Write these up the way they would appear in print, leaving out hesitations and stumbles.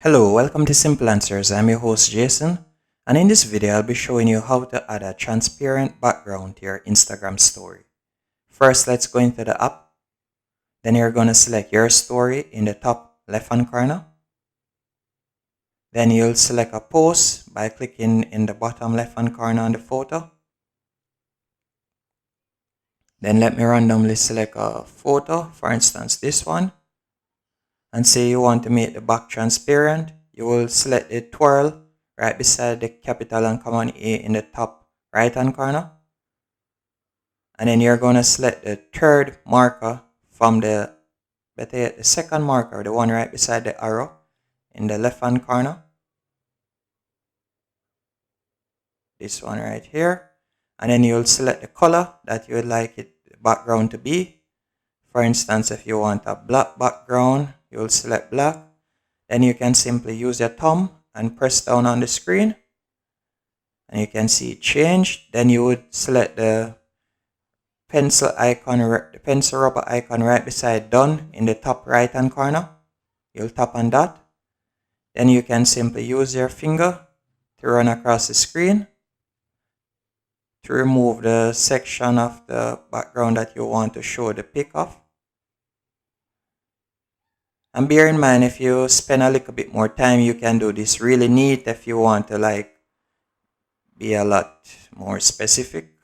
Hello, welcome to Simple Answers. I'm your host Jason, and in this video I'll be showing you how to add a transparent background to your Instagram story. First, let's go into the app. Then you're going to select your story in the top left hand corner. Then you'll select a post by clicking in the bottom left hand corner on the photo. Then let me randomly select a photo, for instance this one. And say you want to make the back transparent, you will select the twirl right beside the capital and common A in the top right hand corner. And then you're going to select the third marker from the second marker, the one right beside the arrow in the left hand corner. This one right here. And then you'll select the color that you would like the background to be. For instance, if you want a black background, you'll select black. Then you can simply use your thumb and press down on the screen. And you can see it change. Then you would select the pencil icon, the pencil rubber icon right beside done in the top right hand corner. You'll tap on that. Then you can simply use your finger to run across the screen to remove the section of the background that you want to show the pic of. And bear in mind, if you spend a little bit more time, you can do this really neat if you want to be a lot more specific.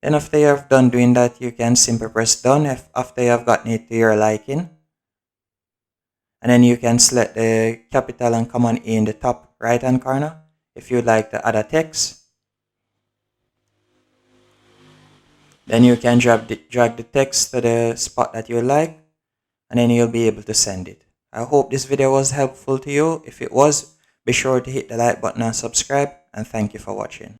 Then after you have done doing that, you can simply press done after you have gotten it to your liking. And then you can select the capital and common A in the top right hand corner if you'd like to add a text. Then you can drag the text to the spot that you like, and then you'll be able to send it. I hope this video was helpful to you. If it was, be sure to hit the like button and subscribe, and thank you for watching.